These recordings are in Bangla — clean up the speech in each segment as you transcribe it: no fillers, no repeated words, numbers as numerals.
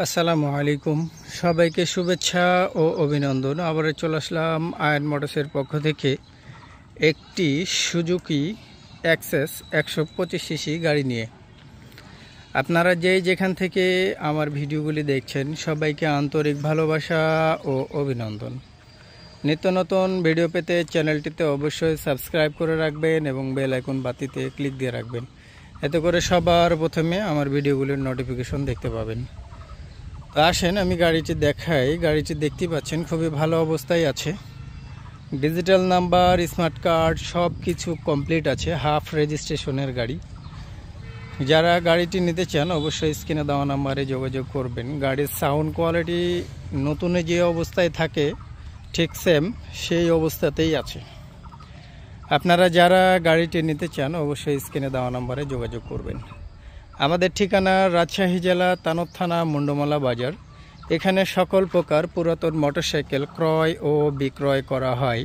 আসসালামু আলাইকুম, সবাইকে শুভেচ্ছা ও অভিনন্দন। আবার চলে আসলাম আয়ন মোটরসের পক্ষ থেকে একটি সুজুকি অ্যাক্সেস 125 সিসি গাড়ি নিয়ে। আপনারা যেখান থেকে আমার ভিডিওগুলি দেখছেন সবাইকে আন্তরিক ভালোবাসা ও অভিনন্দন। নিত্য নতুন ভিডিও পেতে চ্যানেলটিতে অবশ্যই সাবস্ক্রাইব করে রাখবেন এবং বেল আইকন বাতিতে ক্লিক দিয়ে রাখবেন, এতে করে সবার প্রথমে আমার ভিডিওগুলির নোটিফিকেশন দেখতে পাবেন। তো আসেন আমি গাড়িটি দেখাই। গাড়িটি দেখতে পাচ্ছেন খুবই ভালো অবস্থায় আছে। ডিজিটাল নাম্বার, স্মার্ট কার্ড সব কিছু কমপ্লিট আছে। হাফ রেজিস্ট্রেশনের গাড়ি। যারা গাড়িটি নিতে চান অবশ্যই স্ক্রিনে দেওয়া নাম্বারে যোগাযোগ করবেন। গাড়ির সাউন্ড কোয়ালিটি নতুনে যে অবস্থায় থাকে ঠিক সেম সেই অবস্থাতেই আছে। আপনারা যারা গাড়িটি নিতে চান অবশ্যই স্ক্রিনে দেওয়া নাম্বারে যোগাযোগ করবেন। আমাদের ঠিকানা রাজশাহী জেলা তানোর থানা মুন্ডমালা বাজার। এখানে সকল প্রকার পুরাতন মোটরসাইকেল ক্রয় ও বিক্রয় করা হয়,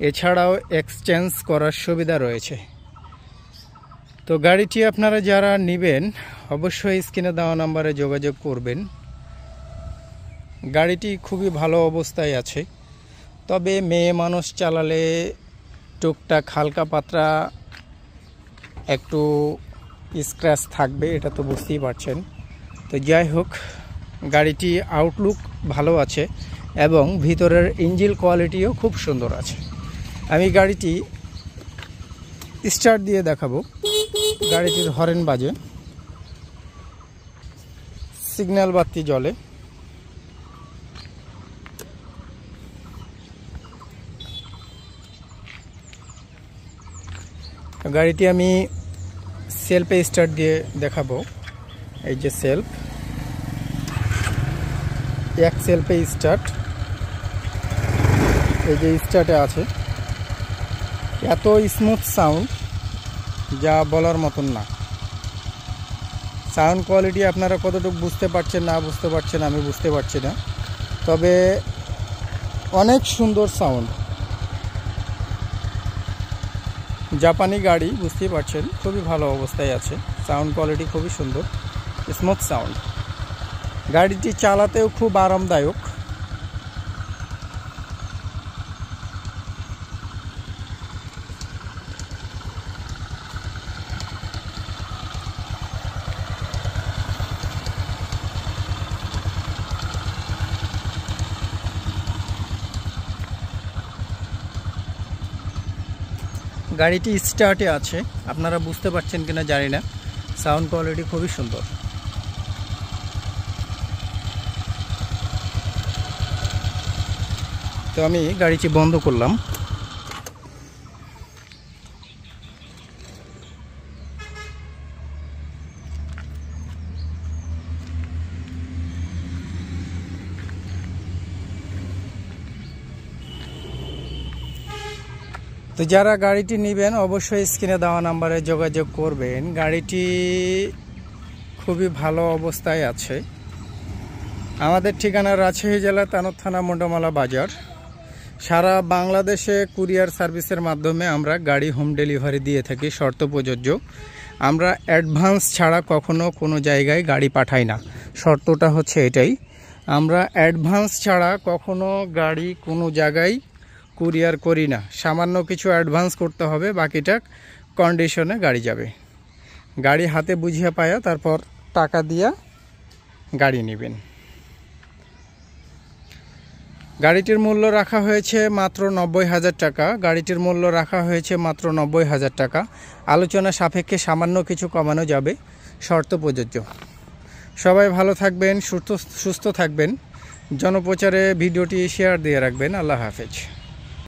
এছাড়াও এক্সচেঞ্জ করার সুবিধা রয়েছে। তো গাড়িটি আপনারা যারা নেবেন অবশ্যই স্ক্রিনে দেওয়া নাম্বারে যোগাযোগ করবেন। গাড়িটি খুবই ভালো অবস্থায় আছে, তবে মেয়ে মানুষ চালালে টুকটাক হালকা পাতলা একটু স্ক্র্যাচ থাকবে, এটা তো বুঝতেই পারছেন। তো যাই হোক, গাড়িটি আউটলুক ভালো আছে এবং ভিতরের ইঞ্জিন কোয়ালিটিও খুব সুন্দর আছে। আমি গাড়িটি স্টার্ট দিয়ে দেখাবো। গাড়িটির হর্ন বাজে, সিগন্যাল বাতি জ্বলে। গাড়িটি আমি সেলফে স্টার্ট দিয়ে দেখাবো। এই যে সেলফ, এক সেলফে স্টার্ট, এই যে স্টার্টে আছে। এত স্মুথ সাউন্ড যা বলার মতন না। সাউন্ড কোয়ালিটি আপনারা কতটুকু বুঝতে পারছেন না বুঝতে পারছেন আমি বুঝতে পারছি না, তবে অনেক সুন্দর সাউন্ড। জাপানি গাড়ি, বুঝতেই পারছেন খুবই ভালো অবস্থায় আছে। সাউন্ড কোয়ালিটি খুবই সুন্দর, স্মুথ সাউন্ড। গাড়িটি চালাতেও খুব আরামদায়ক। গাড়িটি স্টার্টে আছে, আপনারা বুঝতে পারছেন কিনা জানি না। সাউন্ড কোয়ালিটি খুবই সুন্দর। তো আমি গাড়িটি বন্ধ করলাম। তো যারা গাড়িটি নেবেন অবশ্যই স্ক্রিনে দেওয়া নাম্বারে যোগাযোগ করবেন। গাড়িটি খুবই ভালো অবস্থায় আছে। আমাদের ঠিকানা রাজশাহী জেলা তানোর থানা মুন্ডমালা বাজার। সারা বাংলাদেশে কুরিয়ার সার্ভিসের মাধ্যমে আমরা গাড়ি হোম ডেলিভারি দিয়ে থাকি, শর্ত প্রযোজ্য। আমরা অ্যাডভান্স ছাড়া কখনো কোনো জায়গায় গাড়ি পাঠাই না। শর্তটা হচ্ছে এটাই, আমরা অ্যাডভান্স ছাড়া কখনো গাড়ি কোনো জায়গায় কুরিয়ার করি না। সামান্য কিছু অ্যাডভান্স করতে হবে, বাকিটা কন্ডিশনে গাড়ি যাবে। গাড়ি হাতে বুঝিয়ে পায়া তারপর টাকা দিয়া গাড়ি নেবেন। গাড়িটির মূল্য রাখা হয়েছে মাত্র 90,000 টাকা। গাড়িটির মূল্য রাখা হয়েছে মাত্র 90,000 টাকা। আলোচনা সাপেক্ষে সামান্য কিছু কমানো যাবে, শর্ত প্রযোজ্য। সবাই ভালো থাকবেন, সুস্থ থাকবেন। জনপ্রচারে ভিডিওটি শেয়ার দিয়ে রাখবেন। আল্লাহ হাফেজ।